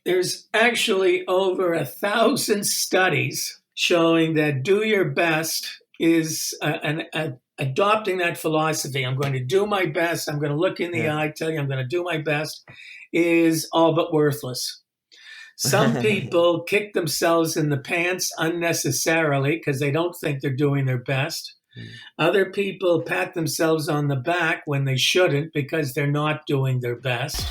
There's actually over 1,000 studies showing that do your best is adopting that philosophy. I'm going to do my best. I'm going to look in the Yeah. eye, tell you I'm going to do my best, is all but worthless. Some people kick themselves in the pants unnecessarily because they don't think they're doing their best. Other people pat themselves on the back when they shouldn't because they're not doing their best.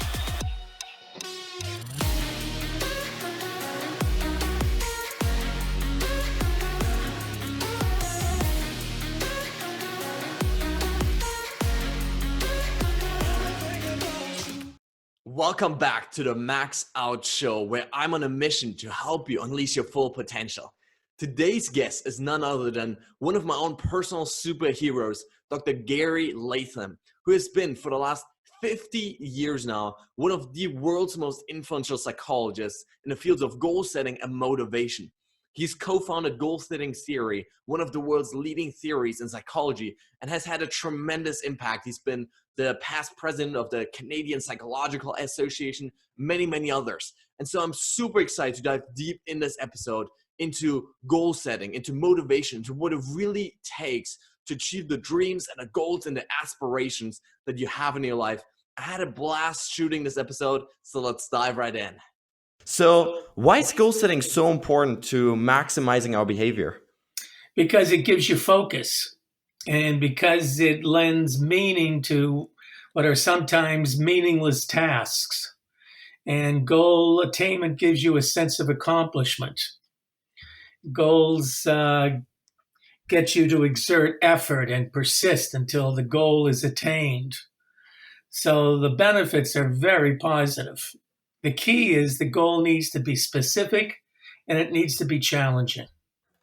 Welcome back to the Max Out Show, where I'm on a mission to help you unleash your full potential. Today's guest is none other than one of my own personal superheroes, Dr. Gary Latham, who has been for the last 50 years now one of the world's most influential psychologists in the fields of goal setting and motivation. He's co-founded goal setting theory, one of the world's leading theories in psychology, and has had a tremendous impact. He's been the past president of the Canadian Psychological Association, many others. And so I'm super excited to dive deep in this episode into goal setting, into motivation, into what it really takes to achieve the dreams and the goals and the aspirations that you have in your life. I had a blast shooting this episode, so let's dive right in. So why is goal setting so important to maximizing our behavior? Because it gives you focus and because it lends meaning to what are sometimes meaningless tasks. And goal attainment gives you a sense of accomplishment. Goals get you to exert effort and persist until the goal is attained. So the benefits are very positive. The key is the goal needs to be specific and it needs to be challenging.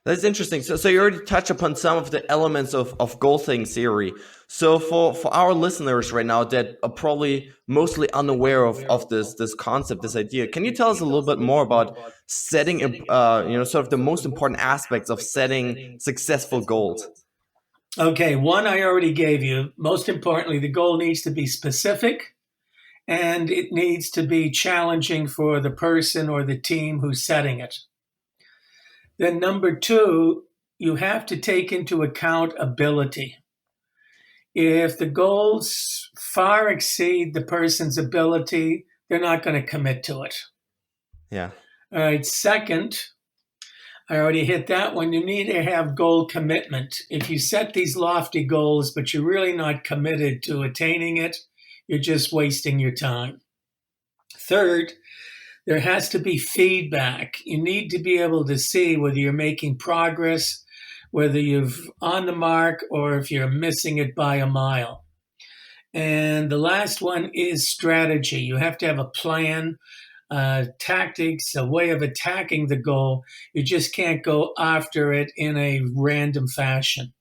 That's interesting. So you already touched upon some of the elements of goal setting theory. So for our listeners right now that are probably mostly unaware of this concept, this idea, can you tell us a little bit more about setting, sort of the most important aspects of setting successful goals? Okay, one I already gave you. Most importantly, the goal needs to be specific and it needs to be challenging for the person or the team who's setting it. Then number two, you have to take into account ability. If the goals far exceed the person's ability, they're not going to commit to it. Yeah. All right. Second, I already hit that one. You need to have goal commitment. If you set these lofty goals, but you're really not committed to attaining it, you're just wasting your time. Third, there has to be feedback. You need to be able to see whether you're making progress, whether you're on the mark, or if you're missing it by a mile. And the last one is strategy. You have to have a plan, tactics, a way of attacking the goal. You just can't go after it in a random fashion.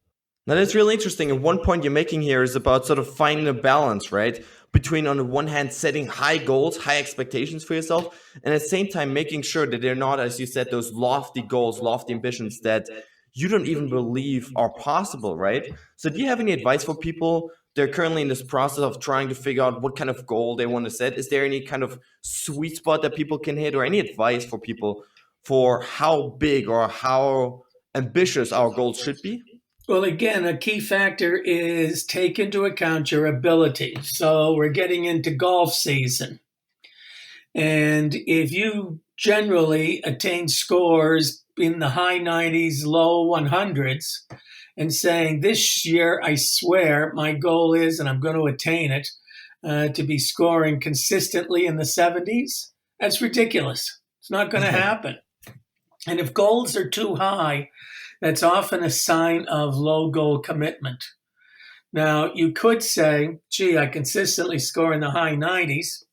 Now that's really interesting. And one point you're making here is about sort of finding a balance, right? Between, on the one hand, setting high goals, high expectations for yourself, and at the same time making sure that they're not, as you said, those lofty goals, lofty ambitions that you don't even believe are possible, right? So do you have any advice for people? They're currently in this process of trying to figure out what kind of goal they want to set. Is there any kind of sweet spot that people can hit, or any advice for people for how big or how ambitious our goals should be? Well, again, a key factor is take into account your ability. So we're getting into golf season. And if you generally attain scores in the high 90s, low 100s, and saying, this year, I swear my goal is, and I'm going to attain it, to be scoring consistently in the 70s, that's ridiculous. It's not going to happen. And if goals are too high, that's often a sign of low goal commitment. Now, you could say, gee, I consistently score in the high 90s.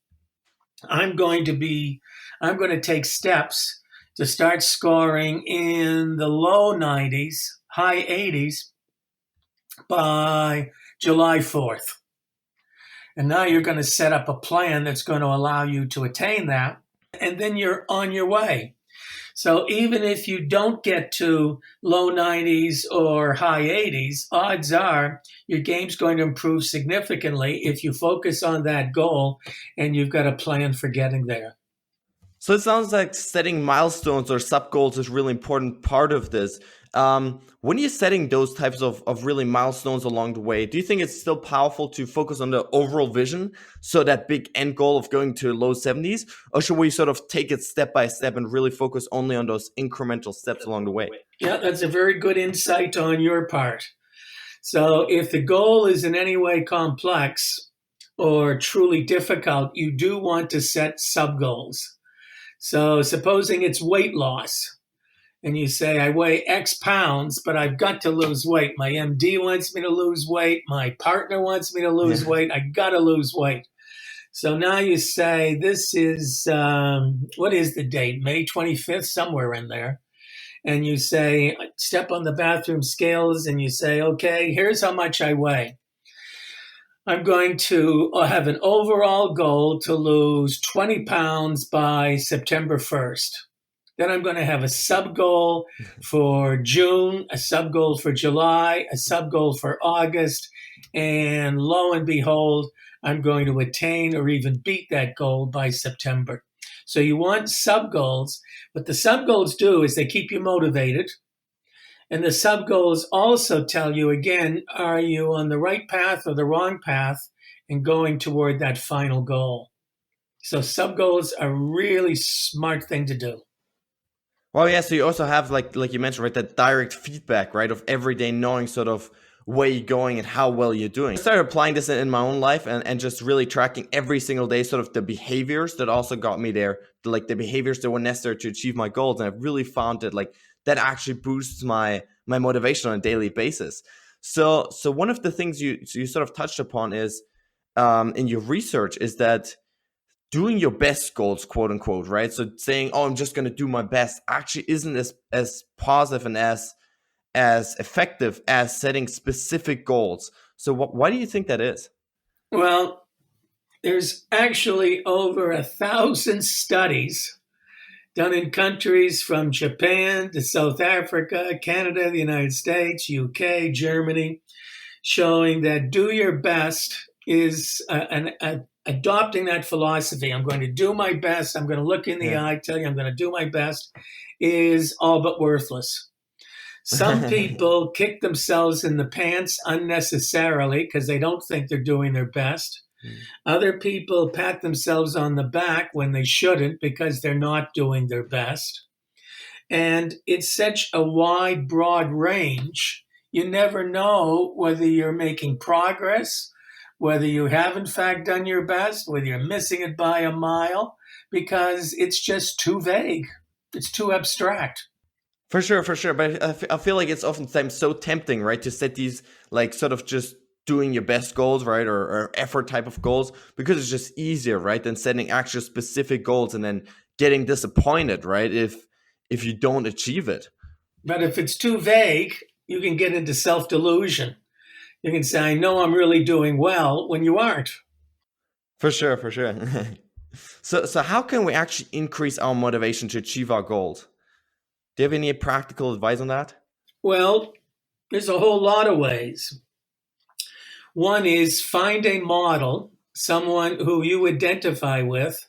I'm going to take steps to start scoring in the low 90s, high 80s by July 4th. And now you're going to set up a plan that's going to allow you to attain that. And then you're on your way. So even if you don't get to low 90s or high 80s, odds are your game's going to improve significantly if you focus on that goal and you've got a plan for getting there. So it sounds like setting milestones or sub goals is really important part of this. When you're setting those types of really milestones along the way, do you think it's still powerful to focus on the overall vision, so that big end goal of going to low 70s? Or should we sort of take it step by step and really focus only on those incremental steps along the way? Yeah, that's a very good insight on your part. So if the goal is in any way complex or truly difficult, you do want to set sub goals. So supposing it's weight loss, and you say, I weigh X pounds, but I've got to lose weight. My MD wants me to lose weight. My partner wants me to lose Yeah. weight. I got to lose weight. So now you say, this is, what is the date? May 25th, somewhere in there. And you say, step on the bathroom scales and you say, okay, here's how much I weigh. I'm going to have an overall goal to lose 20 pounds by September 1st. Then I'm going to have a sub goal for June, a sub goal for July, a sub goal for August. And lo and behold, I'm going to attain or even beat that goal by September. So you want sub goals. What the sub goals do is they keep you motivated. And the sub goals also tell you again, are you on the right path or the wrong path and going toward that final goal? So sub goals are a really smart thing to do. Well, yeah. So you also have like you mentioned, right, that direct feedback, right, of every day knowing sort of where you're going and how well you're doing. I started applying this in my own life and just really tracking every single day sort of the behaviors that also got me there, like the behaviors that were necessary to achieve my goals. And I've really found that like that actually boosts my motivation on a daily basis. So one of the things you sort of touched upon is in your research is that doing your best goals, quote unquote, right? So saying, "Oh, I'm just going to do my best," actually isn't as positive and as effective as setting specific goals. So, why do you think that is? Well, there's actually over 1,000 studies done in countries from Japan to South Africa, Canada, the United States, UK, Germany, showing that do your best is adopting that philosophy. I'm going to do my best. I'm going to look in the Yeah. eye, tell you I'm going to do my best, is all but worthless. Some people kick themselves in the pants unnecessarily because they don't think they're doing their best. Other people pat themselves on the back when they shouldn't because they're not doing their best. And it's such a wide, broad range. You never know whether you're making progress, whether you have in fact done your best, whether you're missing it by a mile, because it's just too vague. It's too abstract. For sure, for sure. But I feel like it's oftentimes so tempting, right, to set these like sort of just doing your best goals, right, or effort type of goals, because it's just easier, right, than setting actual specific goals and then getting disappointed, right, if you don't achieve it. But if it's too vague, you can get into self delusion. You can say, I know I'm really doing well when you aren't. For sure, for sure. So how can we actually increase our motivation to achieve our goals? Do you have any practical advice on that? Well, there's a whole lot of ways. One is find a model, someone who you identify with,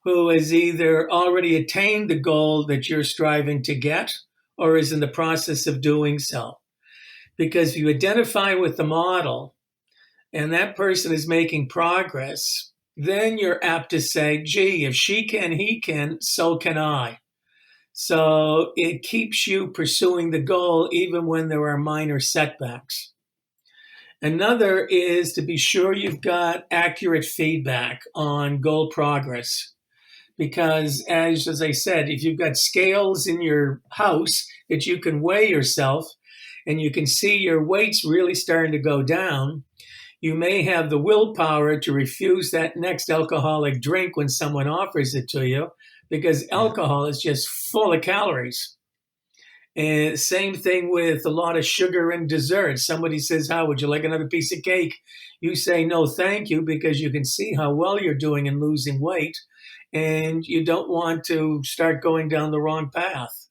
who has either already attained the goal that you're striving to get or is in the process of doing so. Because if you identify with the model and that person is making progress, then you're apt to say, gee, if she can, he can, so can I. So it keeps you pursuing the goal even when there are minor setbacks. Another is to be sure you've got accurate feedback on goal progress. Because as I said, if you've got scales in your house that you can weigh yourself and you can see your weight's really starting to go down, you may have the willpower to refuse that next alcoholic drink when someone offers it to you because Yeah. alcohol is just full of calories. And same thing with a lot of sugar and dessert. Somebody says, how would you like another piece of cake? You say, no, thank you, because you can see how well you're doing in losing weight. And you don't want to start going down the wrong path.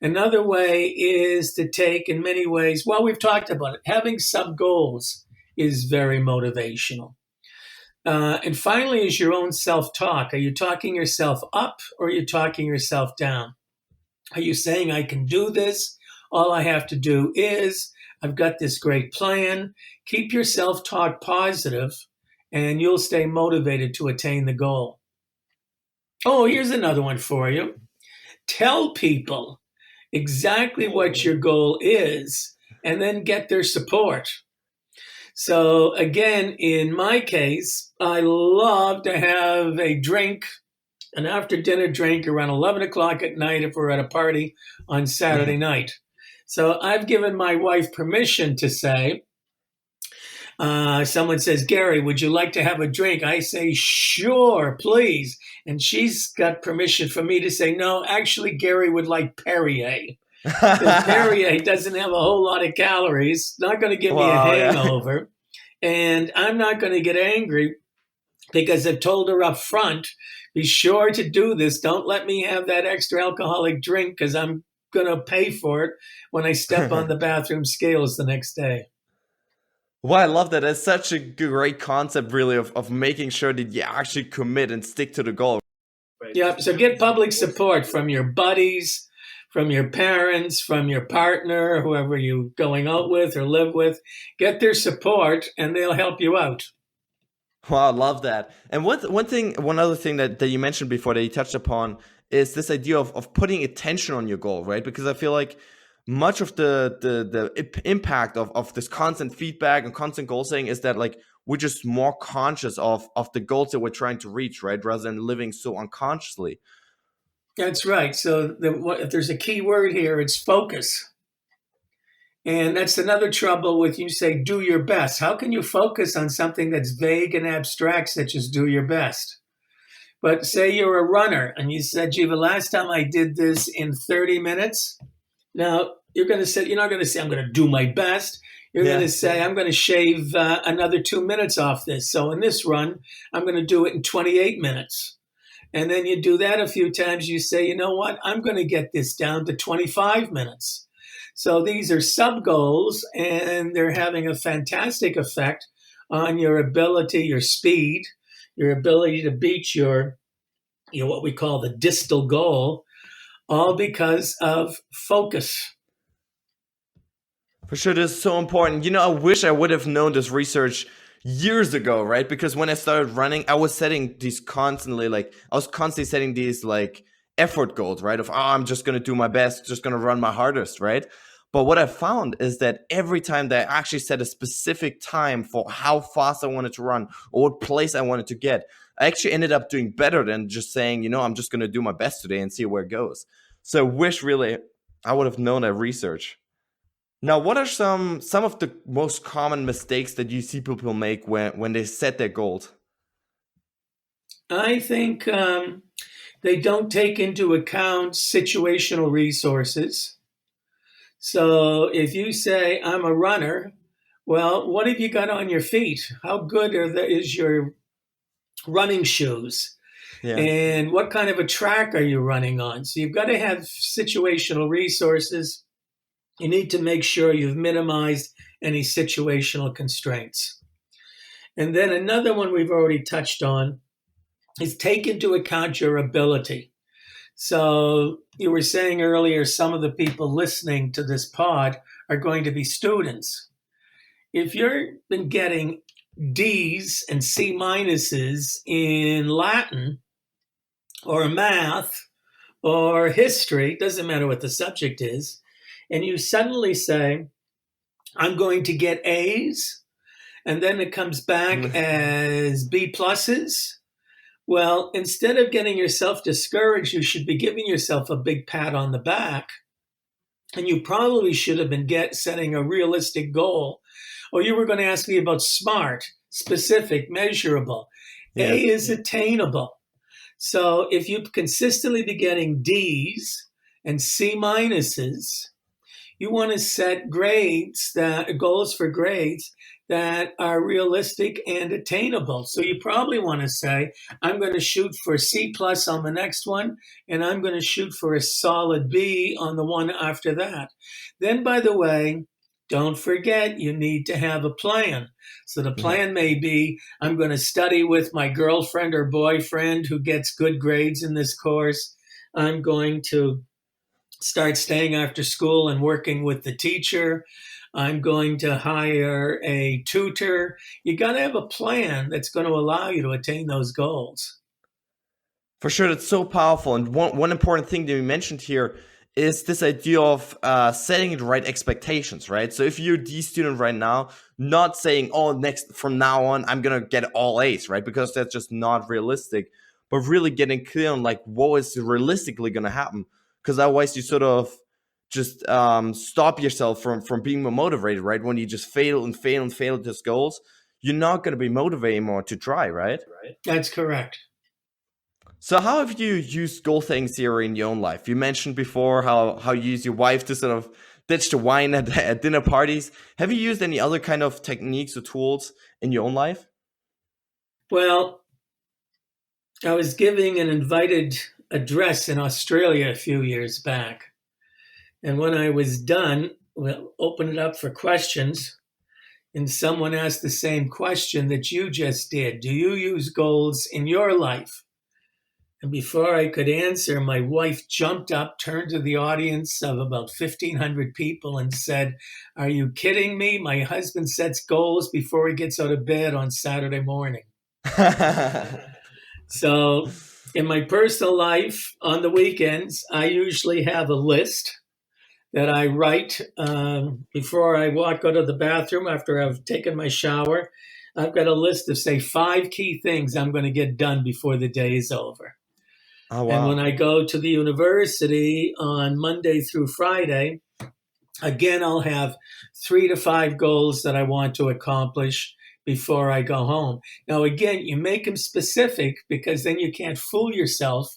Another way is to take, in many ways, well, we've talked about it, having sub goals is very motivational. And finally, is your own self-talk. Are you talking yourself up or are you talking yourself down? Are you saying, I can do this? All I have to do is, I've got this great plan. Keep your self-talk positive and you'll stay motivated to attain the goal. Oh, here's another one for you. Tell people exactly what your goal is and then get their support. So, again, in my case, I love to have a drink, an after dinner drink around 11 o'clock at night if we're at a party on Saturday night. So, I've given my wife permission to say, someone says, Gary, would you like to have a drink? I say, sure, please. And she's got permission for me to say, no, actually, Gary would like Perrier. Because Perrier doesn't have a whole lot of calories, not going to give me a hangover. Yeah. And I'm not going to get angry because I've told her up front, be sure to do this. Don't let me have that extra alcoholic drink because I'm going to pay for it when I step on the bathroom scales the next day. Well, I love that. It's such a great concept, really, of making sure that you actually commit and stick to the goal. Yeah, so get public support from your buddies, from your parents, from your partner, whoever you're going out with or live with. Get their support and they'll help you out. Wow, I love that. And one other thing that you mentioned before that you touched upon is this idea of putting attention on your goal, right? Because I feel like much of the impact of this constant feedback and constant goal setting is that like we're just more conscious of the goals that we're trying to reach, right? Rather than living so unconsciously. That's right. So if there's a key word here, it's focus. And that's another trouble with you say, do your best. How can you focus on something that's vague and abstract, such as do your best? But say you're a runner and you said, gee, the last time I did this in 30 minutes. Now, you're not going to say, I'm going to do my best. You're going to say, I'm going to shave another 2 minutes off this. So in this run, I'm going to do it in 28 minutes. And then you do that a few times. You say, you know what? I'm going to get this down to 25 minutes. So these are sub goals, and they're having a fantastic effect on your ability, your speed, your ability to beat your what we call the distal goal, all because of focus. For sure, this is so important. I wish I would have known this research years ago, right? Because when I started running, I was setting these constantly setting these like effort goals, right? I'm just going to do my best, just going to run my hardest, right? But what I found is that every time that I actually set a specific time for how fast I wanted to run or what place I wanted to get, I actually ended up doing better than just saying, I'm just going to do my best today and see where it goes. So I wish really I would have known that research. Now, what are some of the most common mistakes that you see people make when they set their goals? I think they don't take into account situational resources. So if you say, I'm a runner, well, what have you got on your feet? How good is your running shoes? Yeah. And what kind of a track are you running on? So you've got to have situational resources. You need to make sure you've minimized any situational constraints. And then another one we've already touched on is take into account your ability. So you were saying earlier, some of the people listening to this pod are going to be students. If you've been getting D's and C minuses in Latin or math or history, doesn't matter what the subject is, and you suddenly say, I'm going to get A's, and then it comes back as B pluses. Well, instead of getting yourself discouraged, you should be giving yourself a big pat on the back. And you probably should have been setting a realistic goal. Or you were going to ask me about SMART, specific, measurable. Yeah. A is attainable. So if you consistently be getting D's and C minuses, you want to set goals for grades that are realistic and attainable. So you probably want to say, I'm going to shoot for C plus on the next one, and I'm going to shoot for a solid B on the one after that. Then, by the way, don't forget you need to have a plan. So the plan may be, I'm going to study with my girlfriend or boyfriend who gets good grades in this course. I'm going to start staying after school and working with the teacher. I'm going to hire a tutor. You got to have a plan that's going to allow you to attain those goals. For sure, that's so powerful. And one important thing that you mentioned here is this idea of setting the right expectations, right? So if you're the student right now, not saying, oh, from now on, I'm going to get all A's, right? Because that's just not realistic, but really getting clear on like what is realistically going to happen. Because otherwise you sort of just stop yourself from being more motivated, right? When you just fail and fail and fail at those goals, you're not going to be motivated anymore to try, right? That's correct. So how have you used goal setting theory in your own life? You mentioned before how you use your wife to sort of ditch the wine at dinner parties. Have you used any other kind of techniques or tools in your own life? Well, I was giving an invited address in Australia a few years back. And when I was done, we'll open it up for questions. And someone asked the same question that you just did. Do you use goals in your life? And before I could answer, my wife jumped up, turned to the audience of about 1,500 people and said, are you kidding me? My husband sets goals before he gets out of bed on Saturday morning. So in my personal life, on the weekends, I usually have a list that I write before I walk out of the bathroom after I've taken my shower. I've got a list of, say, 5 key things I'm going to get done before the day is over. Oh, wow. And when I go to the university on Monday through Friday, again, I'll have 3 to 5 goals that I want to accomplish before I go home. Now, again, you make them specific because then you can't fool yourself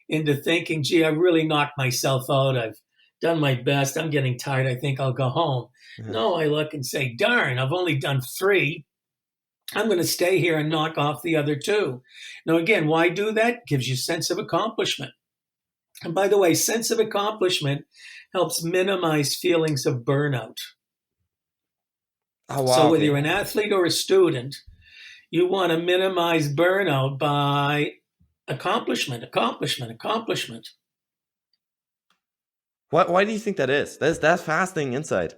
into thinking, gee, I really knocked myself out. I've done my best. I'm getting tired. I think I'll go home. No, I look and say, darn, I've only done 3. I'm going to stay here and knock off the other 2. Now, again, why do that? Gives you sense of accomplishment. And by the way, sense of accomplishment helps minimize feelings of burnout. Oh, wow. So whether you're an athlete or a student, you want to minimize burnout by accomplishment. Why do you think that is? That's fascinating insight.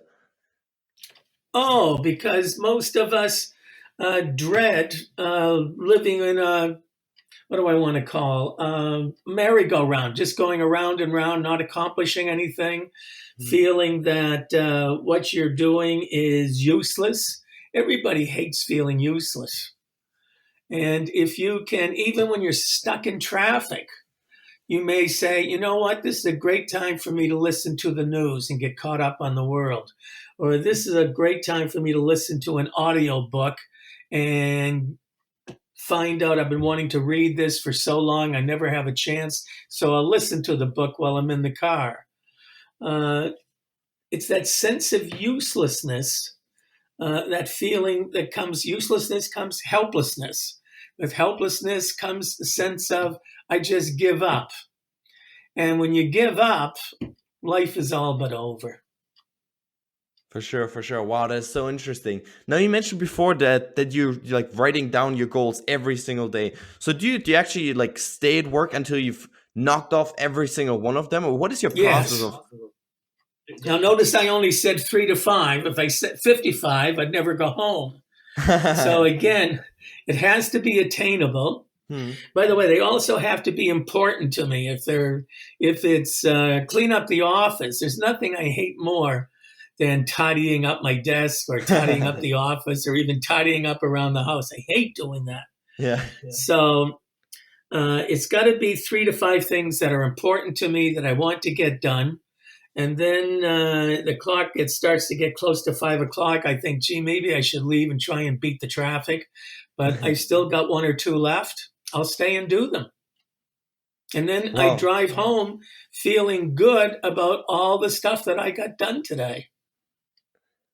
Oh, because most of us dread living in a, what do I want to call, merry-go-round, just going around and round, not accomplishing anything, feeling that what you're doing is useless. Everybody hates feeling useless. And if you can, even when you're stuck in traffic, you may say, you know what, this is a great time for me to listen to the news and get caught up on the world. Or this is a great time for me to listen to an audio book and find out I've been wanting to read this for so long, I never have a chance. So I'll listen to the book while I'm in the car. It's that sense of uselessness, that feeling that comes, uselessness comes helplessness. With helplessness comes the sense of, I just give up. And when you give up, life is all but over. For sure. Wow, that's so interesting. Now you mentioned before that you're like writing down your goals every single day. So do you actually like stay at work until you've knocked off every single one of them, or what is your process of? Now notice I only said 3 to 5. If I said 55, I'd never go home. So again, it has to be attainable. By the way, they also have to be important to me. If it's clean up the office, there's nothing I hate more than tidying up my desk or tidying up the office or even tidying up around the house. I hate doing that. Yeah. So it's got to be 3 to 5 things that are important to me that I want to get done. And then the clock, it starts to get close to 5 o'clock. I think, gee, maybe I should leave and try and beat the traffic. But I've still got 1 or 2 left. I'll stay and do them. And then I drive home feeling good about all the stuff that I got done today.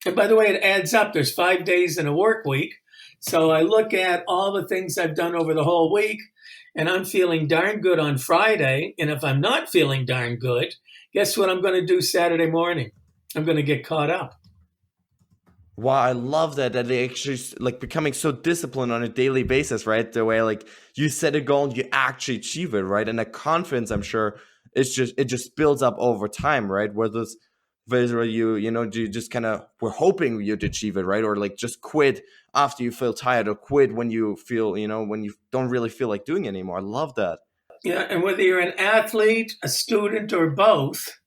And by the way, it adds up. There's 5 days in a work week. So I look at all the things I've done over the whole week, and I'm feeling darn good on Friday. And if I'm not feeling darn good, guess what I'm going to do Saturday morning? I'm going to get caught up. Wow, I love that they actually like becoming so disciplined on a daily basis, right? The way like you set a goal and you actually achieve it, right? And that confidence, I'm sure, it just builds up over time, right? Whether you just kind of we're hoping you'd achieve it, right? Or like just quit after you feel tired, or quit when you feel, when you don't really feel like doing it anymore. I love that. Yeah, and whether you're an athlete, a student, or both,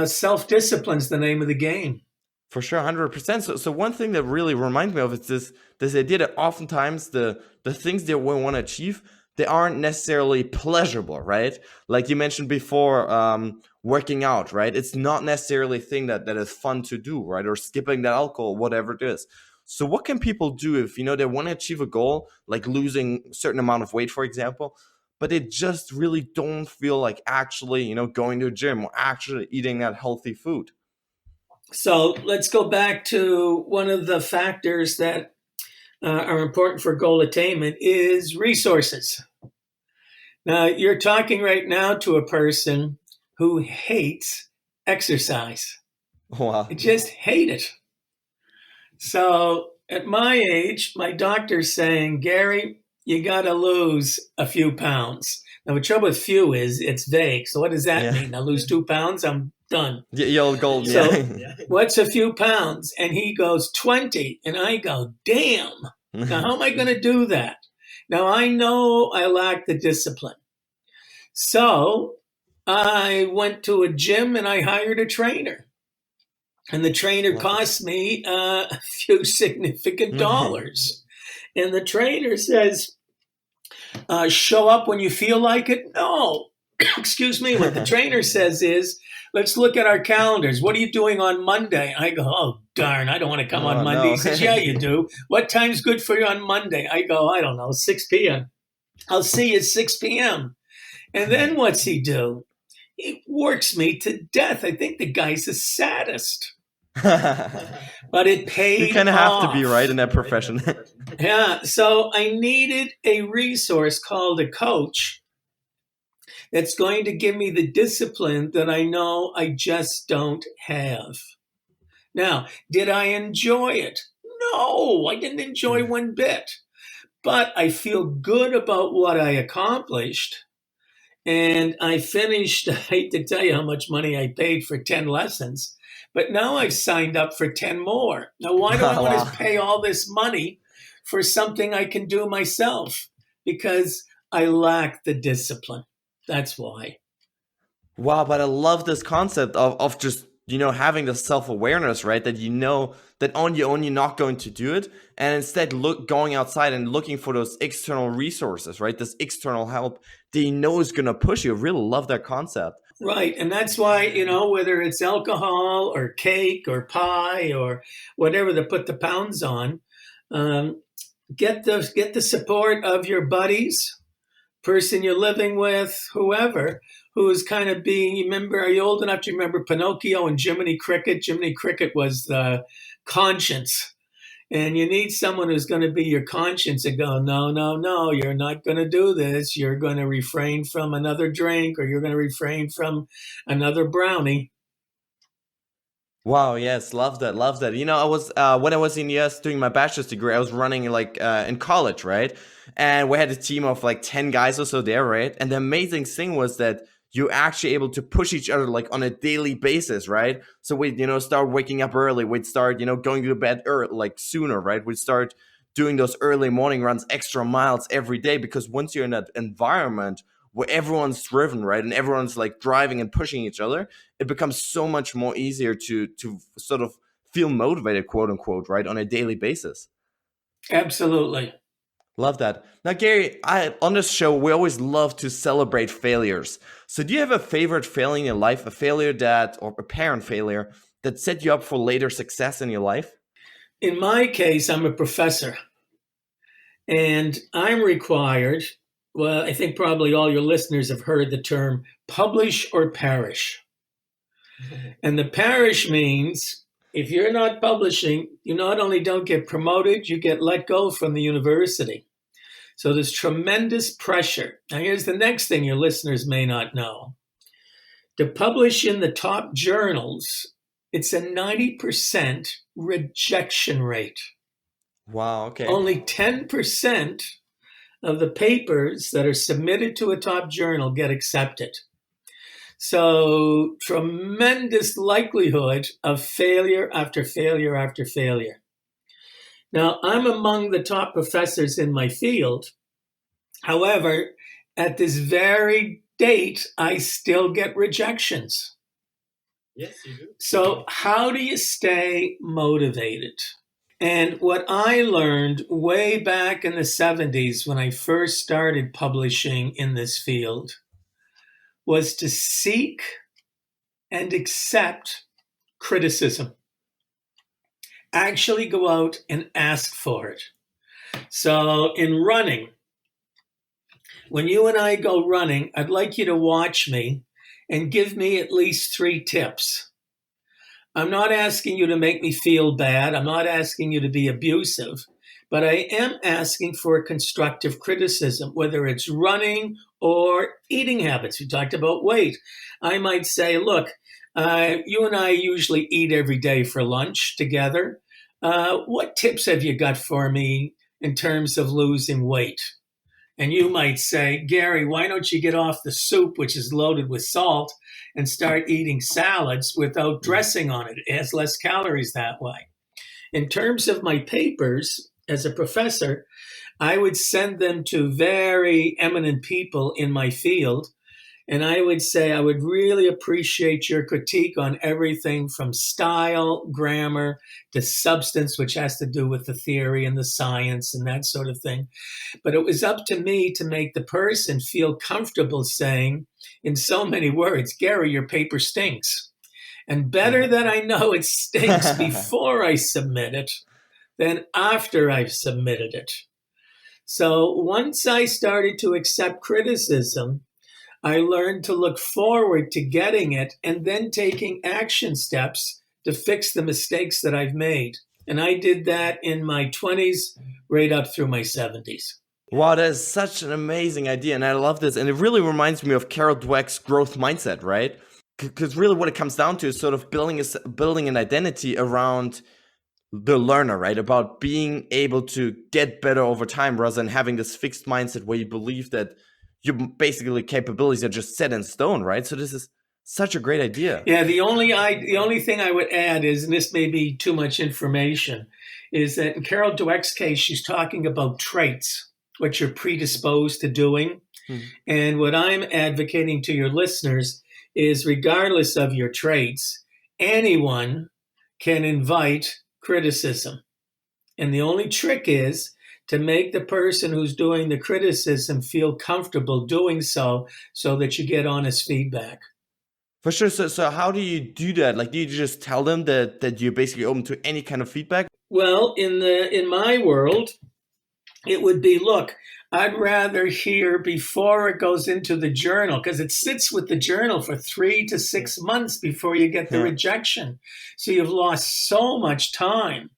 self-discipline's the name of the game. For sure, 100%. So one thing that really reminds me of is this idea that oftentimes the things that we want to achieve, they aren't necessarily pleasurable, right? Like you mentioned before, working out, right? It's not necessarily a thing that is fun to do, right? Or skipping the alcohol, whatever it is. So what can people do if they want to achieve a goal, like losing a certain amount of weight, for example, but they just really don't feel like actually, going to a gym or actually eating that healthy food? So let's go back to one of the factors that are important for goal attainment is resources. Now, you're talking right now to a person who hates exercise. Wow. I just hate it. So at my age, my doctor's saying, Gary, you got to lose a few pounds. Now, the trouble with few is it's vague. So what does that Yeah. mean? I lose 2 pounds, I'm done. Yellow gold, So yeah. what's a few pounds? And he goes 20. And I go, damn. Now, how am I going to do that? Now, I know I lack the discipline. So I went to a gym and I hired a trainer. And the trainer cost me a few significant dollars. And the trainer says, show up when you feel like it? No. Excuse me. What the trainer says is, let's look at our calendars. What are you doing on Monday? I go, oh, darn, I don't want to come on Oh, Monday. no. He says, yeah, you do. What time's good for you on Monday? I go, I don't know, 6 p.m. I'll see you at 6 p.m. And then what's he do? He works me to death. I think the guy's the saddest. But it paid You kind of have to be off. right in that profession. Yeah. So I needed a resource called a coach that's going to give me the discipline that I know I just don't have. Now, did I enjoy it? No, I didn't enjoy one bit. But I feel good about what I accomplished. And I finished, I hate to tell you how much money I paid for 10 lessons, but now I've signed up for 10 more. Now, why do I want Wow. to pay all this money for something I can do myself? Because I lack the discipline. That's why. Wow, but I love this concept of just, having the self-awareness, right? That that on your own, you're not going to do it. And instead going outside and looking for those external resources, right? This external help that is going to push you. I really love that concept. Right. And that's why, whether it's alcohol or cake or pie or whatever to put the pounds on, get the support of your buddies, person you're living with, whoever, who is kind of are you old enough to remember Pinocchio and Jiminy Cricket? Jiminy Cricket was the conscience. And you need someone who's going to be your conscience and go, no, no, no, you're not going to do this. You're going to refrain from another drink, or you're going to refrain from another brownie. Wow, yes, love that, love that. I was when I was in US doing my bachelor's degree, I was running like in college, right? And we had a team of like 10 guys or so there, right? And the amazing thing was that you're actually able to push each other like on a daily basis, right? So we'd, start waking up early, we'd start, going to bed early, like sooner, right? We'd start doing those early morning runs, extra miles every day, because once you're in that environment where everyone's driven, right, and everyone's like driving and pushing each other, it becomes so much more easier to sort of feel motivated, quote unquote, right, on a daily basis. Absolutely. Love that. Now, Gary, on this show, we always love to celebrate failures. So do you have a favorite failure in your life, a failure or a parent failure that set you up for later success in your life? In my case, I'm a professor, and I'm required, well, I think probably all your listeners have heard the term publish or perish. And the perish means if you're not publishing, you not only don't get promoted, you get let go from the university. So there's tremendous pressure. Now, here's the next thing your listeners may not know. To publish in the top journals it's a 90% rejection rate. Wow. Okay. Only 10% of the papers that are submitted to a top journal get accepted. So, tremendous likelihood of failure after failure after failure. Now, I'm among the top professors in my field. However, at this very date, I still get rejections. Yes, you do. So, how do you stay motivated? And what I learned way back in the 70s when I first started publishing in this field was to seek and accept criticism. Actually go out and ask for it. So in running, when you and I go running, I'd like you to watch me and give me at least 3 tips. I'm not asking you to make me feel bad. I'm not asking you to be abusive, but I am asking for constructive criticism, whether it's running or eating habits. We talked about weight. I might say, look, you and I usually eat every day for lunch together. What tips have you got for me in terms of losing weight? And you might say, Gary, why don't you get off the soup, which is loaded with salt, and start eating salads without dressing on it? It has less calories that way. In terms of my papers as a professor, I would send them to very eminent people in my field. And I would say, I would really appreciate your critique on everything from style, grammar, to substance, which has to do with the theory and the science and that sort of thing. But it was up to me to make the person feel comfortable saying, in so many words, Gary, your paper stinks. And better that I know it stinks before I submit it than after I've submitted it. So once I started to accept criticism, I learned to look forward to getting it and then taking action steps to fix the mistakes that I've made. And I did that in my 20s right up through my 70s. Wow, that is such an amazing idea. And I love this. And it really reminds me of Carol Dweck's growth mindset, right? Because really what it comes down to is sort of building an identity around the learner, right? About being able to get better over time rather than having this fixed mindset where you believe that your basically capabilities are just set in stone, right? So this is such a great idea. Yeah, the only thing I would add is, and this may be too much information, is that in Carol Dweck's case, she's talking about traits, what you're predisposed to doing. And what I'm advocating to your listeners is, regardless of your traits, anyone can invite criticism. And the only trick is to make the person who's doing the criticism feel comfortable doing so that you get honest feedback. For sure. So how do you do that? Like, do you just tell them that you're basically open to any kind of feedback? Well, in my world, it would be, look, I'd rather hear before it goes into the journal, because it sits with the journal for 3 to 6 months before you get the rejection. So you've lost so much time.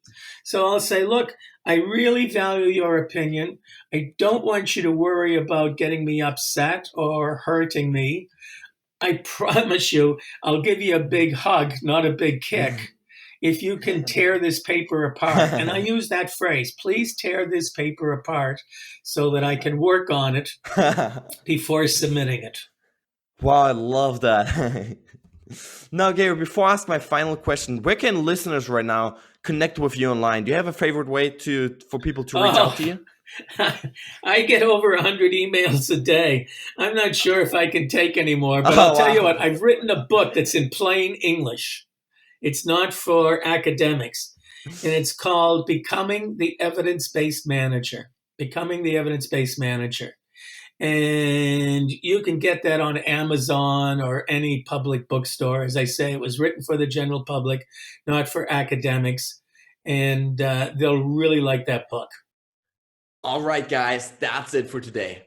So I'll say, look, I really value your opinion. I don't want you to worry about getting me upset or hurting me. I promise you, I'll give you a big hug, not a big kick, if you can tear this paper apart. And I use that phrase, please tear this paper apart so that I can work on it before submitting it. Wow, I love that. Now, Gary, before I ask my final question, where can listeners right now connect with you online? Do you have a favorite way for people to reach out to you? I get over 100 emails a day. I'm not sure if I can take any more, but I'll tell you what, I've written a book that's in plain English. It's not for academics. And it's called Becoming the Evidence-Based Manager. Becoming the Evidence-Based Manager. And you can get that on Amazon or any public bookstore. As I say, it was written for the general public, not for academics. And they'll really like that book. All right, guys, that's it for today.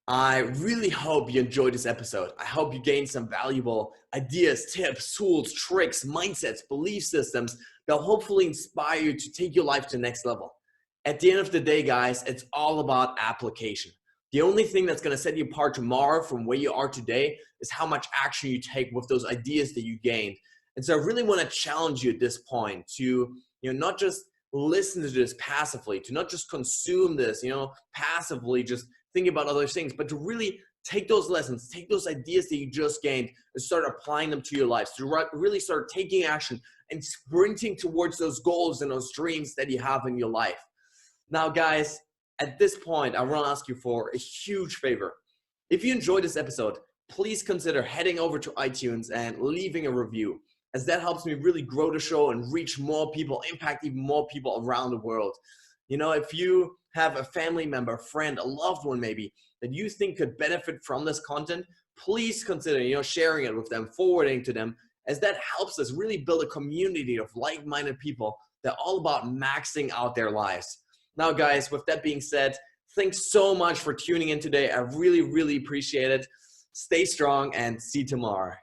I really hope you enjoyed this episode. I hope you gained some valuable ideas, tips, tools, tricks, mindsets, belief systems that will hopefully inspire you to take your life to the next level. At the end of the day, guys, it's all about application. The only thing that's going to set you apart tomorrow from where you are today is how much action you take with those ideas that you gained. And so I really want to challenge you at this point to, not just listen to this passively, to not just consume this, passively, just thinking about other things, but to really take those lessons, take those ideas that you just gained and start applying them to your lives, to really start taking action and sprinting towards those goals and those dreams that you have in your life. Now, guys, at this point, I want to ask you for a huge favor. If you enjoyed this episode, please consider heading over to iTunes and leaving a review, as that helps me really grow the show and reach more people, impact even more people around the world. If you have a family member, a friend, a loved one maybe, that you think could benefit from this content, please consider, sharing it with them, forwarding to them, as that helps us really build a community of like-minded people that are all about maxing out their lives. Now, guys, with that being said, thanks so much for tuning in today. I really, really appreciate it. Stay strong and see you tomorrow.